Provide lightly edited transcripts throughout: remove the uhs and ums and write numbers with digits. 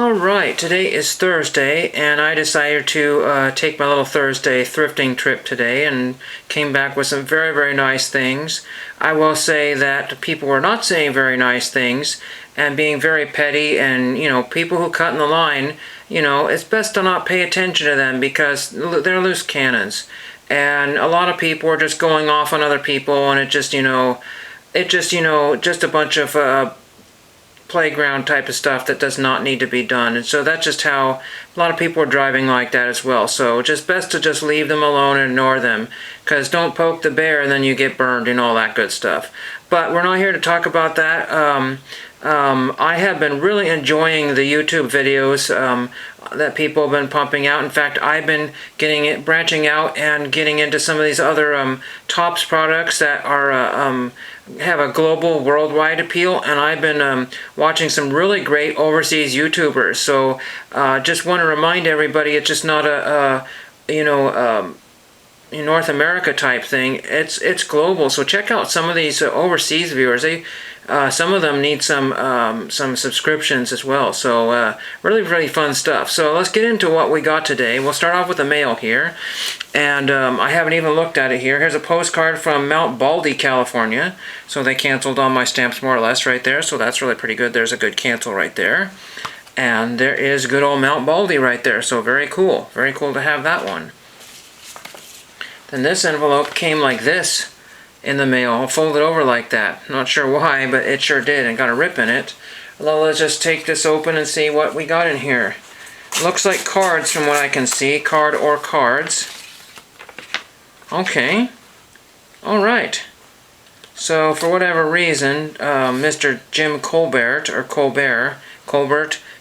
Alright, today is Thursday, and I decided to take my little Thursday thrifting trip today and came back with some very, very nice things. I will say that people were not saying very nice things and being very petty, and, people who cut in the line, it's best to not pay attention to them because they're loose cannons. And a lot of people are just going off on other people, and just a bunch of playground type of stuff that does not need to be done. And so that's just how a lot of people are driving like that as well. So just best to just leave them alone and ignore them, because don't poke the bear and then you get burned and all that good stuff. But we're not here to talk about that. I have been really enjoying the YouTube videos that people have been pumping out. In fact, I've been branching out and getting into some of these other tops products that are have a global, worldwide appeal, and I've been watching some really great overseas YouTubers. So just want to remind everybody, it's just not a North America type thing. It's global. So check out some of these overseas viewers. Some of them need some subscriptions as well. So really, really fun stuff. So let's get into what we got today. We'll start off with the mail here, and I haven't even looked at it here. Here's a postcard from Mount Baldy, California. So they canceled all my stamps more or less right there. So that's really pretty good. There's a good cancel right there. And there is good old Mount Baldy right there. So very cool. Very cool to have that one. Then this envelope came like this in the mail, folded over like that. Not sure why, but it sure did, and got a rip in it. Well, let's just take this open and see what we got in here. Looks like cards from what I can see. Card or cards. Okay. Alright. So, for whatever reason, Mr. Jim Colbert,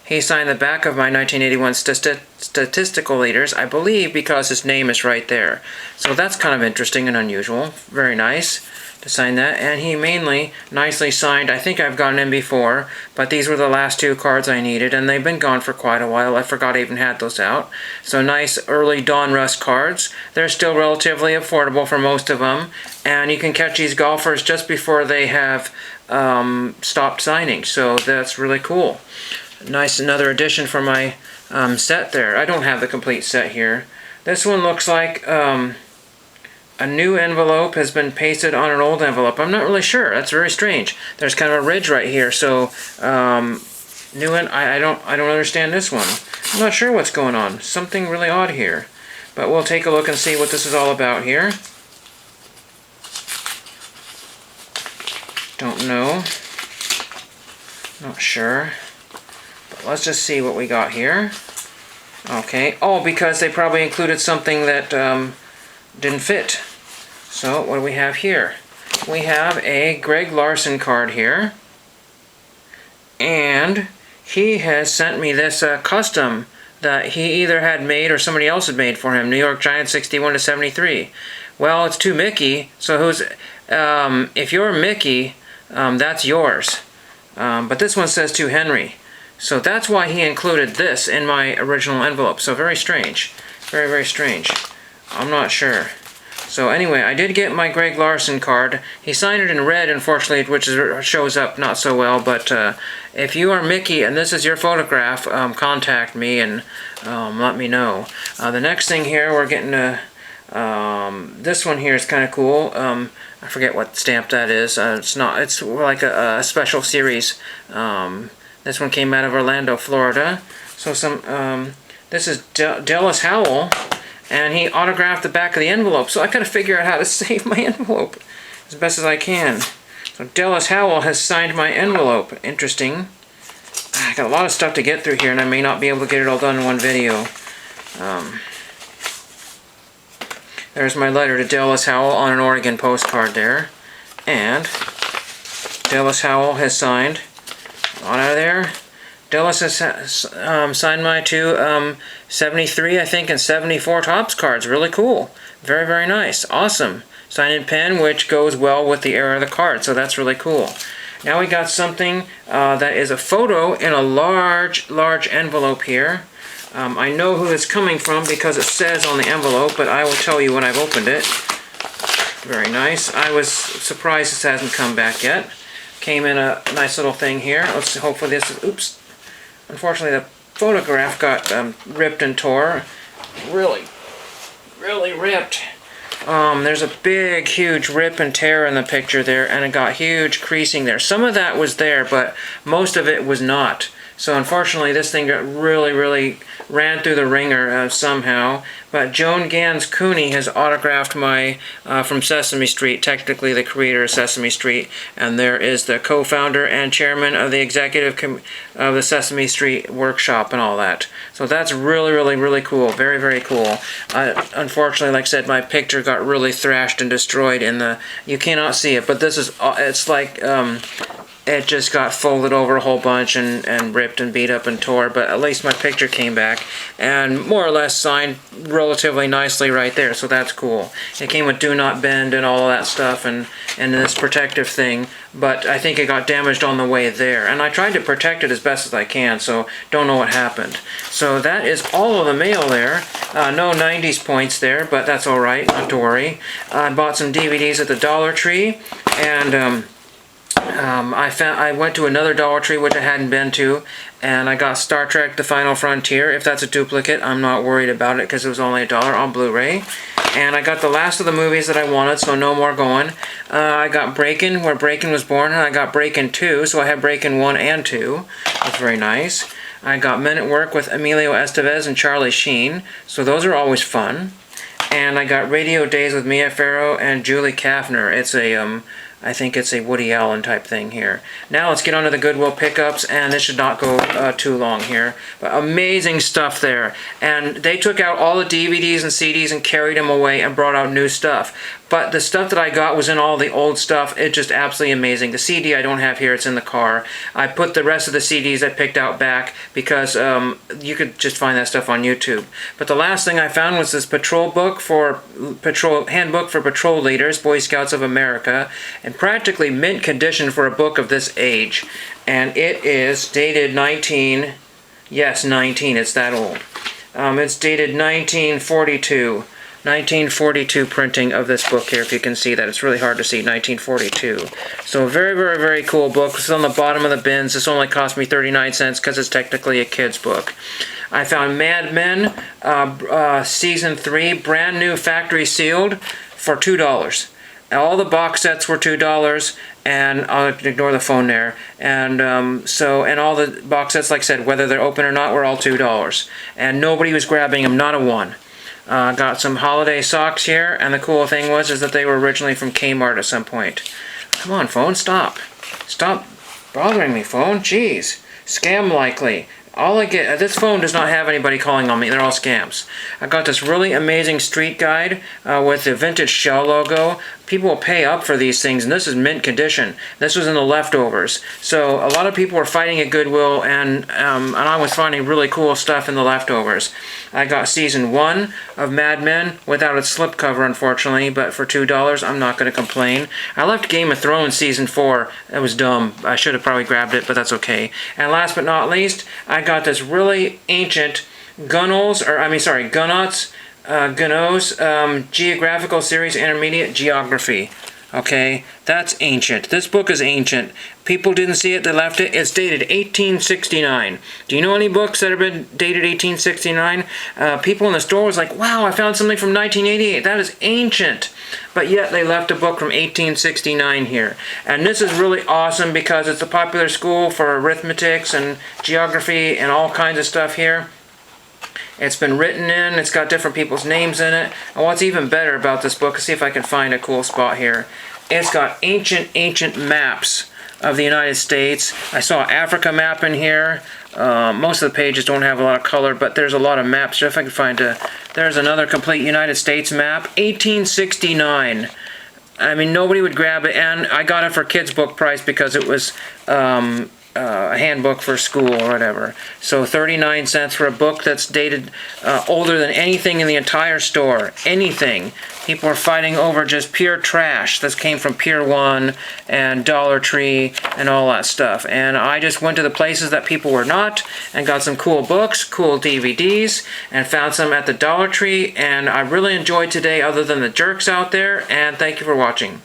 he signed the back of my 1981 statistical leaders, I believe because his name is right there. So that's kind of interesting and unusual. Very nice to sign that. And he mainly nicely signed, I think I've gotten in before, but these were the last two cards I needed, and they've been gone for quite a while. I forgot I even had those out. So nice early Donruss cards. They're still relatively affordable for most of them, and you can catch these golfers just before they have stopped signing. So that's really cool. Nice, another addition for my set there. I don't have the complete set here. This one looks like a new envelope has been pasted on an old envelope. I'm not really sure. That's very strange. There's kind of a ridge right here. So new one. I don't understand this one. I'm not sure what's going on. Something really odd here. But we'll take a look and see what this is all about here. Don't know. Not sure. Let's just see what we got here. Okay. Oh, because they probably included something that didn't fit. So, what do we have here? We have a Greg Larson card here. And he has sent me this custom that he either had made or somebody else had made for him. New York Giants 61/73. Well, it's to Mickey. So who's... if you're Mickey, that's yours. But this one says to Henry. So that's why he included this in my original envelope. So very strange. Very, very strange. I'm not sure. So anyway, I did get my Greg Larson card. He signed it in red, unfortunately, which shows up not so well. But if you are Mickey and this is your photograph, contact me and let me know. The next thing here, we're getting this one here is kind of cool. I forget what stamp that is. It's like a special series. This one came out of Orlando, Florida. So this is Dallas Howell, and he autographed the back of the envelope. So I gotta figure out how to save my envelope as best as I can. So Dallas Howell has signed my envelope. Interesting. I got a lot of stuff to get through here, and I may not be able to get it all done in one video. There's my letter to Dallas Howell on an Oregon postcard there. And Dallas Howell has signed... On out of there. Dallas has signed my two 73, I think, and 74 Topps cards. Really cool. Very, very nice. Awesome. Signed in pen, which goes well with the era of the card, so that's really cool. Now we got something that is a photo in a large, large envelope here. I know who it's coming from because it says on the envelope, but I will tell you when I've opened it. Very nice. I was surprised this hasn't come back yet. Came in a nice little thing here. Let's hopefully this is, oops. Unfortunately the photograph got ripped and tore. Really ripped. There's a big, huge rip and tear in the picture there, and it got huge creasing there. Some of that was there, but most of it was not. So unfortunately, this thing got really ran through the ringer somehow. But Joan Gans Cooney has autographed my from Sesame Street, technically the creator of Sesame Street, and there is the co-founder and chairman of the executive of the Sesame Street workshop and all that. So that's really cool, very cool. Unfortunately, like I said, my picture got really thrashed and destroyed in the. You cannot see it, but this is. It's like. It just got folded over a whole bunch and ripped and beat up and tore, but at least my picture came back and more or less signed relatively nicely right there, so that's cool. It came with do not bend and all of that stuff and this protective thing, but I think it got damaged on the way there, and I tried to protect it as best as I can, so don't know what happened. So that is all of the mail there. No 90s points there, but that's alright, not to worry. I bought some DVDs at the Dollar Tree, and I went to another Dollar Tree which I hadn't been to, and I got Star Trek The Final Frontier. If that's a duplicate, I'm not worried about it because it was only $1 on Blu-ray. And I got the last of the movies that I wanted, so no more going. I got Breakin', Where Breakin' Was Born, and I got Breakin' 2, so I have Breakin' 1 and 2. That's very nice. I got Men at Work with Emilio Estevez and Charlie Sheen, so those are always fun. And I got Radio Days with Mia Farrow and Julie Kavner. It's a, I think it's a Woody Allen type thing here. Now let's get on to the Goodwill Pickups, and this should not go too long here. But amazing stuff there. And they took out all the DVDs and CDs and carried them away and brought out new stuff. But the stuff that I got was in all the old stuff. It's just absolutely amazing. The CD I don't have here, it's in the car. I put the rest of the CDs I picked out back because you could just find that stuff on YouTube. But the last thing I found was this handbook for patrol leaders, Boy Scouts of America, and practically mint condition for a book of this age. And it is dated 19, it's that old. It's dated 1942. 1942 printing of this book here, if you can see that. It's really hard to see, 1942. So very cool book. It's on the bottom of the bins. This only cost me 39 cents because it's technically a kid's book. I found Mad Men, Season 3, brand new factory sealed for $2. All the box sets were $2, and I'll ignore the phone there. And and all the box sets, like I said, whether they're open or not, were all $2. And nobody was grabbing them, not a one. Got some holiday socks here, and the cool thing was that they were originally from Kmart at some point. Come on, phone, stop. Stop bothering me, phone. Jeez. Scam likely. All I get, this phone does not have anybody calling on me. They're all scams. I got this really amazing street guide with the vintage Shell logo. People will pay up for these things, and this is mint condition. This was in the leftovers. So a lot of people were fighting at Goodwill, and I was finding really cool stuff in the leftovers. I got Season 1 of Mad Men without its slipcover, unfortunately, but for $2, I'm not going to complain. I left Game of Thrones Season 4. That was dumb. I should have probably grabbed it, but that's okay. And last but not least, I got this really ancient Gunnels Geographical Series Intermediate Geography. Okay, that's ancient. This book is ancient. People didn't see it, they left it. It's dated 1869. Do you know any books that have been dated 1869? People in the store was like, wow, I found something from 1988. That is ancient. But yet they left a book from 1869 here. And this is really awesome because it's a popular school for arithmetics and geography and all kinds of stuff here. It's been written in, it's got different people's names in it. And what's even better about this book, let's see if I can find a cool spot here. It's got ancient maps of the United States. I saw an Africa map in here. Most of the pages don't have a lot of color, but there's a lot of maps. So if I can find there's another complete United States map. 1869. I mean, nobody would grab it, and I got it for kids' book price because it was a handbook for school or whatever. So 39 cents for a book that's dated older than anything in the entire store. Anything. People are fighting over just pure trash. This came from Pier 1 and Dollar Tree and all that stuff. And I just went to the places that people were not and got some cool books, cool DVDs, and found some at the Dollar Tree. And I really enjoyed today other than the jerks out there. And thank you for watching.